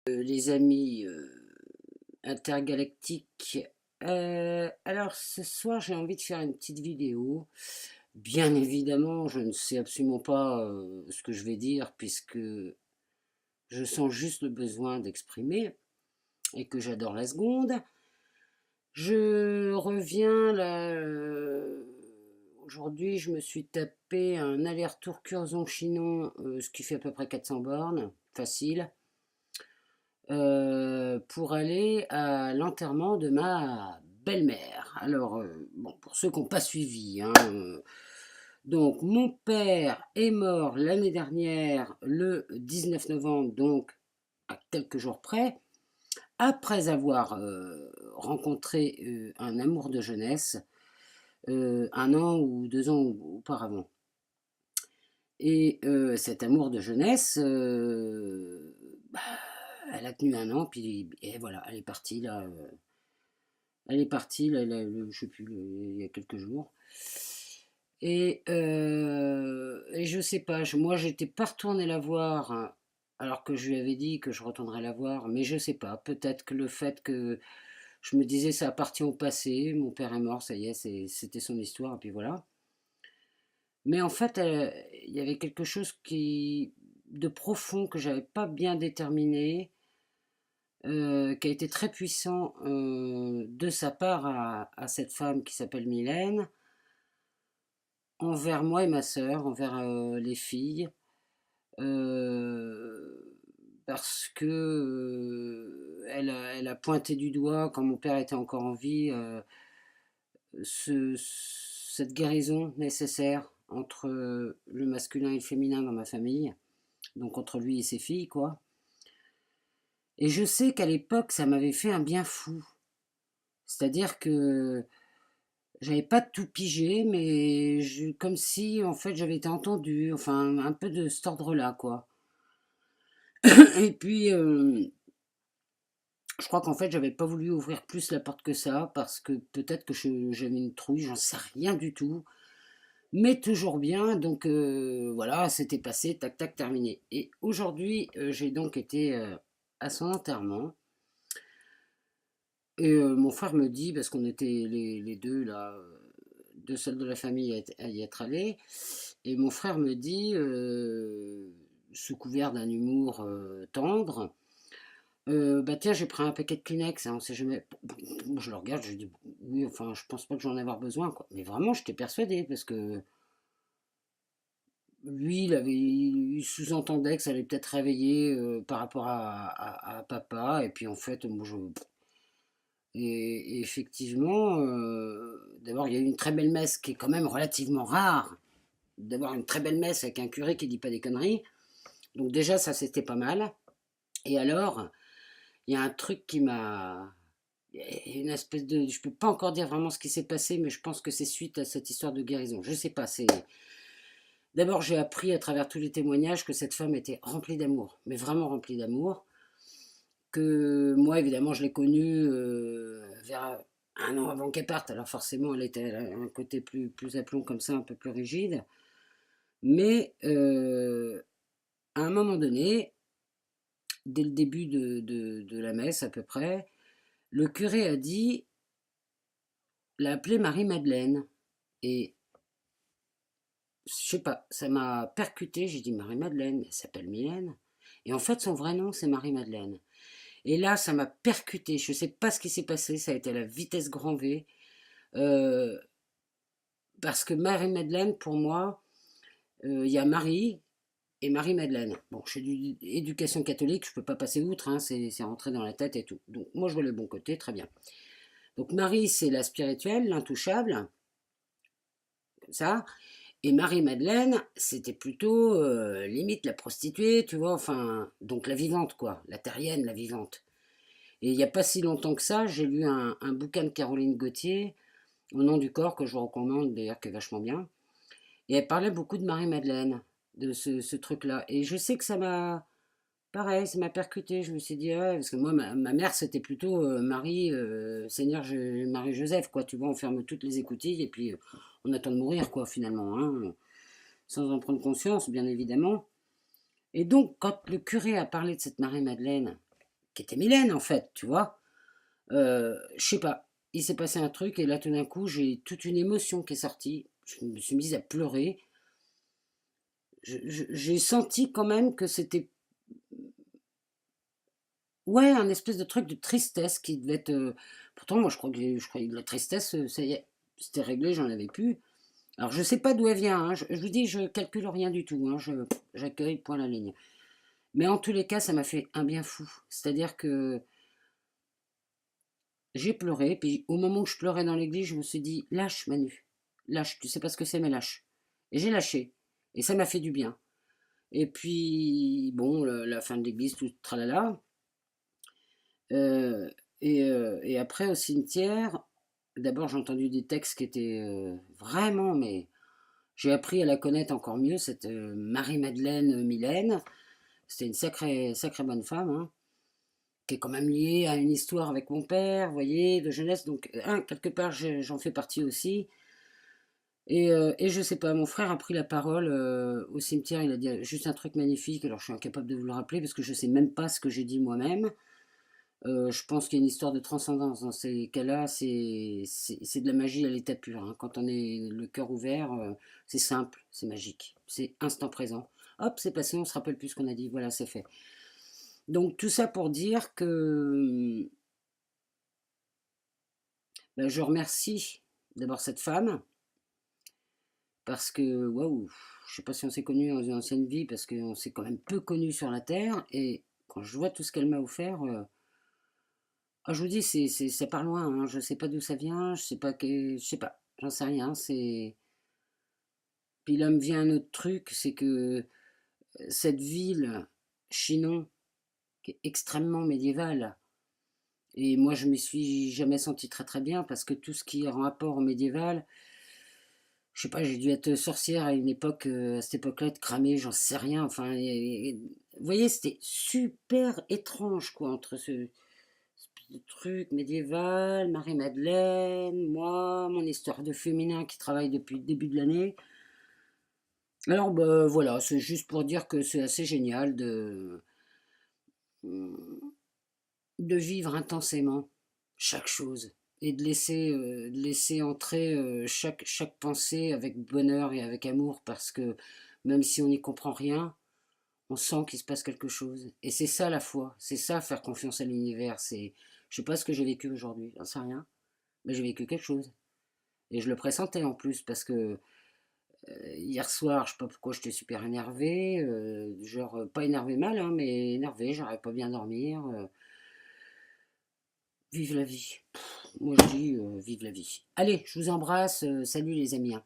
Les amis intergalactiques. Alors ce soir j'ai envie de faire une petite vidéo. Bien évidemment, je ne sais absolument pas ce que je vais dire puisque je sens juste le besoin d'exprimer et que j'adore la seconde. Je reviens là. Aujourd'hui, je me suis tapé un aller-retour Curzon-Chinon, ce qui fait à peu près 400 bornes, facile. Pour aller à l'enterrement de ma belle-mère. Alors, bon, pour ceux qui n'ont pas suivi, hein, donc mon père est mort l'année dernière, le 19 novembre, donc à quelques jours près, après avoir rencontré un amour de jeunesse, 1 an ou 2 ans auparavant. Et cet amour de jeunesse, bah, elle a tenu 1 an, puis et voilà, elle est partie là. Elle est partie là, je sais plus, il y a quelques jours. Et je sais pas, moi j'étais pas retournée la voir, hein, alors que je lui avais dit que je retournerais la voir, mais je sais pas, peut-être que le fait que je me disais ça appartient au passé, mon père est mort, ça y est, c'était son histoire, et puis voilà. Mais en fait, il y avait quelque chose de profond que j'avais pas bien déterminé, qui a été très puissant de sa part à cette femme qui s'appelle Mylène, envers moi et ma sœur, envers les filles, euh, parce que elle a pointé du doigt, quand mon père était encore en vie, cette guérison nécessaire entre le masculin et le féminin dans ma famille, donc entre lui et ses filles, quoi. Et je sais qu'à l'époque, ça m'avait fait un bien fou. C'est-à-dire que j'avais pas tout pigé, mais comme si, en fait, j'avais été entendue, enfin, un peu de cet ordre-là, quoi. Et puis, je crois qu'en fait, j'avais pas voulu ouvrir plus la porte que ça, parce que peut-être que j'avais une trouille, j'en sais rien du tout. Mais toujours bien, donc voilà, c'était passé, tac tac, terminé. Et aujourd'hui, j'ai donc été à son enterrement. Et mon frère me dit, parce qu'on était les deux là, deux seuls de la famille à y être allés, et mon frère me dit, sous couvert d'un humour tendre, bah tiens, j'ai pris un paquet de Kleenex, hein, on sait jamais. Bon, je le regarde, je dis, oui, enfin, je pense pas que j'en ai avoir besoin, quoi. Mais vraiment, j'étais persuadée, parce que lui, il sous-entendait que ça allait peut-être réveiller par rapport à papa, et puis en fait, moi, et effectivement, d'abord, il y a eu une très belle messe qui est quand même relativement rare, d'avoir une très belle messe avec un curé qui dit pas des conneries. Donc déjà, ça, c'était pas mal. Et alors, il y a un truc qui m'a... Une espèce de... Je peux pas encore dire vraiment ce qui s'est passé, mais je pense que c'est suite à cette histoire de guérison. Je sais pas, c'est... D'abord, j'ai appris à travers tous les témoignages que cette femme était remplie d'amour, mais vraiment remplie d'amour. Que moi, évidemment, je l'ai connue vers 1 an avant qu'elle parte. Alors forcément, elle a un côté plus aplomb comme ça, un peu plus rigide. Mais à un moment donné, dès le début de la messe à peu près, le curé a dit, l'a appelée Marie-Madeleine. Et je sais pas, ça m'a percuté. J'ai dit Marie-Madeleine, elle s'appelle Mylène. Et en fait, son vrai nom, c'est Marie-Madeleine. Et là, ça m'a percuté. Je ne sais pas ce qui s'est passé. Ça a été à la vitesse grand V. Euh, Parce que Marie-Madeleine, pour moi, il y a Marie et Marie-Madeleine. Bon, je suis d'éducation catholique, je ne peux pas passer outre, hein, c'est rentré dans la tête et tout. Donc, moi, je vois le bon côté, très bien. Donc, Marie, c'est la spirituelle, l'intouchable, comme ça. Et Marie-Madeleine, c'était plutôt limite la prostituée, tu vois, enfin, donc la vivante, quoi, la terrienne, la vivante. Et il n'y a pas si longtemps que ça, j'ai lu un bouquin de Caroline Gauthier, Au nom du corps, que je vous recommande d'ailleurs, qui est vachement bien. Et elle parlait beaucoup de Marie-Madeleine, de ce truc-là. Et je sais que ça m'a, pareil, ça m'a percuté. Je me suis dit, ouais, parce que moi, ma mère, c'était plutôt Marie, Seigneur Marie-Joseph, quoi. Tu vois, on ferme toutes les écoutilles et puis on attend de mourir, quoi, finalement, hein, sans en prendre conscience, bien évidemment. Et donc, quand le curé a parlé de cette Marie-Madeleine, qui était Mylène en fait, tu vois. Je sais pas, il s'est passé un truc et là tout d'un coup j'ai toute une émotion qui est sortie. Je me suis mise à pleurer. J'ai senti quand même que c'était, ouais, un espèce de truc de tristesse qui devait être. Pourtant moi je croyais que la tristesse, ça y est, c'était réglé, j'en avais plus. Alors je sais pas d'où elle vient, hein. Je vous dis, je calcule rien du tout, hein. J'accueille, point la ligne. Mais en tous les cas, ça m'a fait un bien fou. C'est-à-dire que j'ai pleuré, puis au moment où je pleurais dans l'église, je me suis dit, lâche Manu, lâche, tu sais pas ce que c'est, mais lâche. Et j'ai lâché, et ça m'a fait du bien. Et puis, bon, la fin de l'église, tout tralala. Euh, et après, au cimetière, d'abord j'ai entendu des textes qui étaient vraiment, mais j'ai appris à la connaître encore mieux, cette Marie-Madeleine Mylène. C'était une sacrée, sacrée bonne femme, hein, qui est quand même liée à une histoire avec mon père, vous voyez, de jeunesse. Donc, quelque part, j'en fais partie aussi. Et je sais pas, mon frère a pris la parole au cimetière, il a dit juste un truc magnifique, alors je suis incapable de vous le rappeler parce que je sais même pas ce que j'ai dit moi-même. Je pense qu'il y a une histoire de transcendance dans ces cas-là, c'est de la magie à l'état pur, hein. Quand on est le cœur ouvert, c'est simple, c'est magique, c'est instant présent. Hop, c'est passé, on se rappelle plus ce qu'on a dit, voilà, c'est fait. Donc tout ça pour dire que ben, je remercie d'abord cette femme, parce que, waouh, je sais pas si on s'est connus dans une ancienne vie, parce qu'on s'est quand même peu connus sur la Terre, et quand je vois tout ce qu'elle m'a offert, ah, je vous dis, ça part loin, hein. Je sais pas d'où ça vient, je sais pas, j'en sais rien, c'est... Puis là me vient un autre truc, c'est que cette ville, Chinon, qui est extrêmement médiévale, et moi je me suis jamais senti très très bien, parce que tout ce qui est en rapport au médiéval, je sais pas, j'ai dû être sorcière à une époque, à cette époque-là, de cramer, j'en sais rien. Enfin, vous voyez, c'était super étrange, quoi, entre ce petit truc médiéval, Marie-Madeleine, moi, mon histoire de féminin qui travaille depuis le début de l'année. Alors, bah, voilà, c'est juste pour dire que c'est assez génial de vivre intensément chaque chose et de laisser entrer chaque pensée avec bonheur et avec amour, parce que même si on n'y comprend rien, on sent qu'il se passe quelque chose. Et c'est ça la foi, c'est ça faire confiance à l'univers. C'est, je sais pas ce que j'ai vécu aujourd'hui, j'en sais rien, mais j'ai vécu quelque chose. Et je le pressentais en plus, parce que hier soir, je sais pas pourquoi j'étais super énervé, genre pas énervé mal, hein, mais énervé, j'arrivais pas bien dormir. Vive la vie. Moi je dis vive la vie. Allez, je vous embrasse, salut les amis, hein.